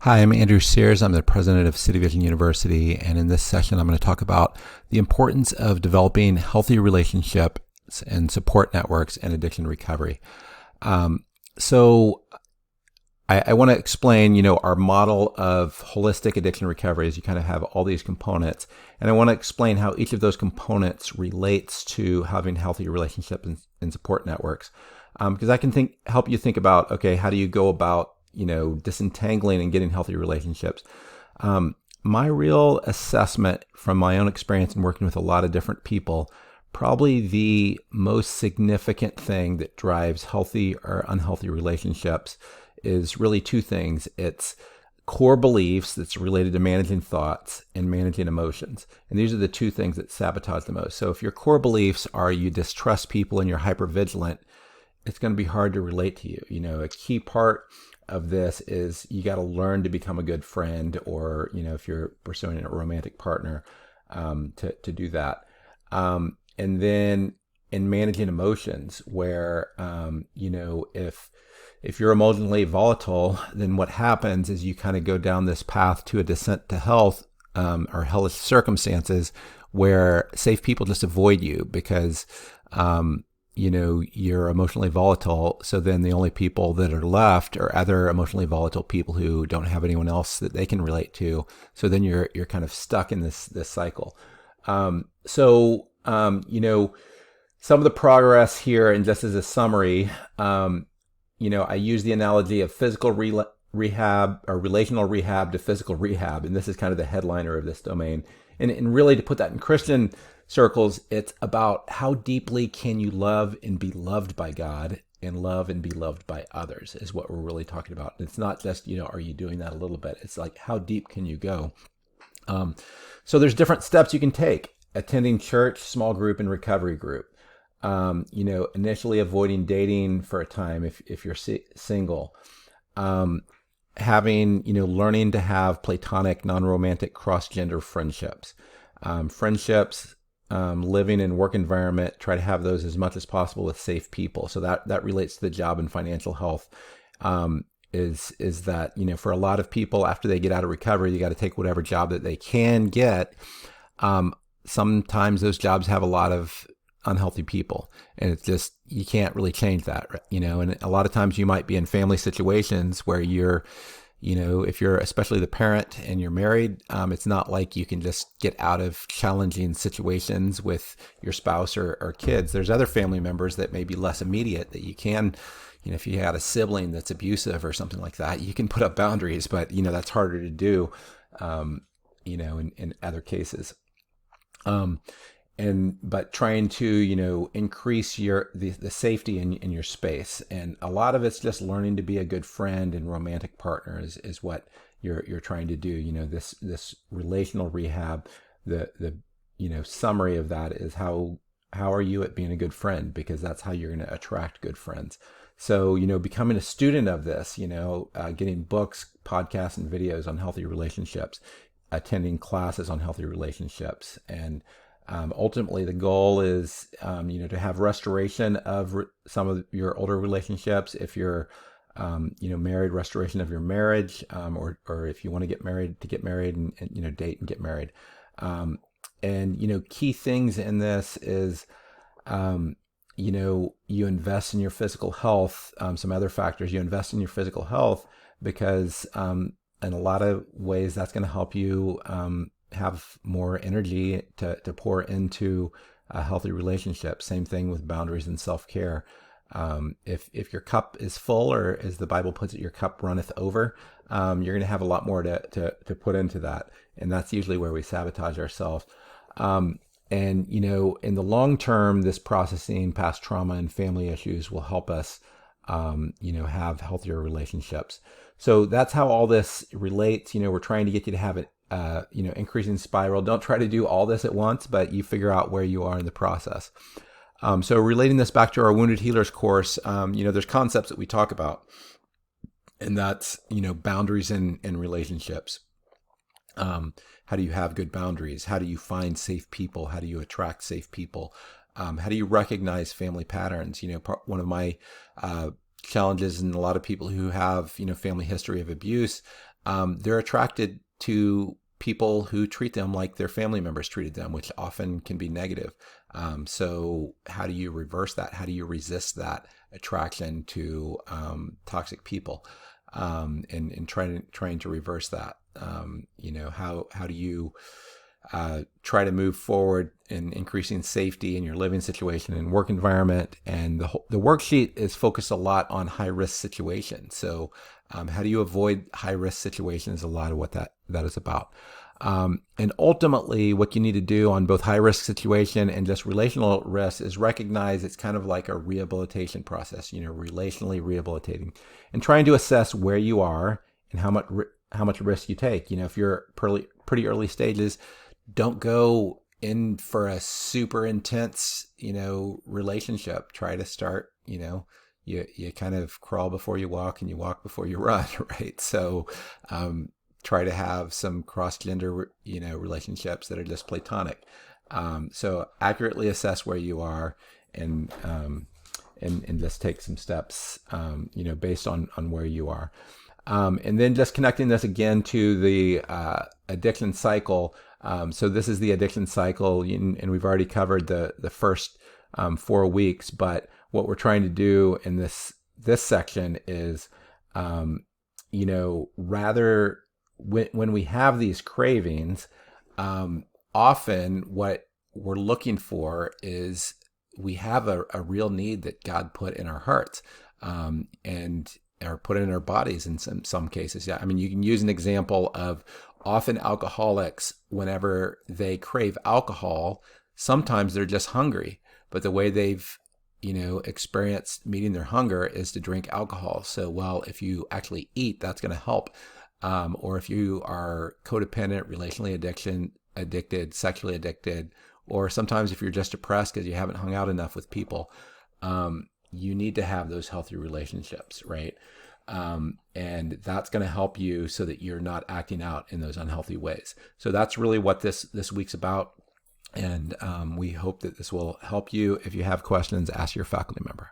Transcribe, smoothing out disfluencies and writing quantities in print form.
Hi, I'm Andrew Sears. I'm the president of City Vision University, and in this session, I'm going to talk about the importance of developing healthy relationships and support networks in addiction recovery. So, I want to explain, our model of holistic addiction recovery is you kind of have all these components, and I want to explain how each of those components relates to having healthy relationships and support networks, because I can help you think about, okay, how do you go about disentangling and getting healthy relationships. My real assessment from my own experience in working with a lot of different people, probably the most significant thing that drives healthy or unhealthy relationships is really two things. It's core beliefs that's related to managing thoughts and managing emotions. And these are the two things that sabotage the most. So if your core beliefs are you distrust people and you're hypervigilant, it's going to be hard to relate to you. A key part of this is you got to learn to become a good friend, or if you're pursuing a romantic partner, to do that. And then in managing emotions, where if you're emotionally volatile, then what happens is you kind of go down this path to a descent to health, or hellish circumstances where safe people just avoid you because you're emotionally volatile. So then the only people that are left are other emotionally volatile people who don't have anyone else that they can relate to. So then you're kind of stuck in this cycle. Some of the progress here, and just as a summary, I use the analogy of physical rehab or relational rehab to physical rehab, and this is kind of the headliner of this domain. And really, to put that in Christian circles, it's about how deeply can you love and be loved by God, and love and be loved by others is what we're really talking about. It's not just, are you doing that a little bit? It's like, how deep can you go? So there's different steps you can take. Attending church, small group, and recovery group. Initially avoiding dating for a time if you're single. Learning to have platonic, non-romantic, cross-gender friendships. Living in work environment, try to have those as much as possible with safe people. So that relates to the job and financial health. Is that, for a lot of people, after they get out of recovery, you got to take whatever job that they can get. Sometimes those jobs have a lot of unhealthy people, and it's just, you can't really change that, and a lot of times you might be in family situations where you're, if you're especially the parent and you're married, it's not like you can just get out of challenging situations with your spouse or kids. There's other family members that may be less immediate that you can, if you had a sibling that's abusive or something like that, you can put up boundaries, but that's harder to do, in other cases. But trying to, increase the safety in your space. And a lot of it's just learning to be a good friend and romantic partner is what you're trying to do. This relational rehab, the summary of that is how are you at being a good friend, because that's how you're going to attract good friends. So, becoming a student of this, getting books, podcasts, and videos on healthy relationships, attending classes on healthy relationships, and ultimately, the goal is, to have restoration of some of your older relationships. If you're, married, restoration of your marriage, or if you want to get married and date and get married. Key things in this is, you invest in your physical health. Some other factors, you invest in your physical health because, in a lot of ways, that's going to help you, have more energy to pour into a healthy relationship. Same thing with boundaries and self-care. If your cup is full, or as the Bible puts it, your cup runneth over, you're going to have a lot more to put into that. And that's usually where we sabotage ourselves. In the long term, this processing past trauma and family issues will help us, have healthier relationships. So that's how all this relates. We're trying to get you to have it, increasing spiral. Don't try to do all this at once, but you figure out where you are in the process. So relating this back to our Wounded Healers course, there's concepts that we talk about, and that's, boundaries in relationships. How do you have good boundaries? How do you find safe people? How do you attract safe people? How do you recognize family patterns? One of my challenges, and a lot of people who have, family history of abuse, they're attracted to people who treat them like their family members treated them, which often can be negative. So how do you reverse that? How do you resist that attraction to toxic people, and trying to reverse that? How do you try to move forward in increasing safety in your living situation and work environment? And the worksheet is focused a lot on high risk situations. So how do you avoid high risk situations? A lot of what that is about. And ultimately, what you need to do on both high risk situation and just relational risk is recognize it's kind of like a rehabilitation process, relationally rehabilitating, and trying to assess where you are and how much risk you take. If you're pretty early stages, don't go in for a super intense, relationship. Try to start, you kind of crawl before you walk and you walk before you run, right? So, try to have some cross-gender, relationships that are just platonic. So accurately assess where you are, and just take some steps, based on where you are. And then just connecting this again to the addiction cycle. So this is the addiction cycle, and we've already covered the first 4 weeks. But what we're trying to do in this section is, rather when we have these cravings, often what we're looking for is we have a real need that God put in our hearts, and or put in our bodies in some cases. Yeah, I mean, you can use an example of often alcoholics, whenever they crave alcohol, sometimes they're just hungry, but the way they've experienced meeting their hunger is to drink alcohol. So, well, if you actually eat, that's going to help. Or if you are codependent, relationally addicted, sexually addicted, or sometimes if you're just depressed because you haven't hung out enough with people, you need to have those healthy relationships, right? And that's going to help you so that you're not acting out in those unhealthy ways. So that's really what this week's about. And we hope that this will help you. If you have questions, ask your faculty member.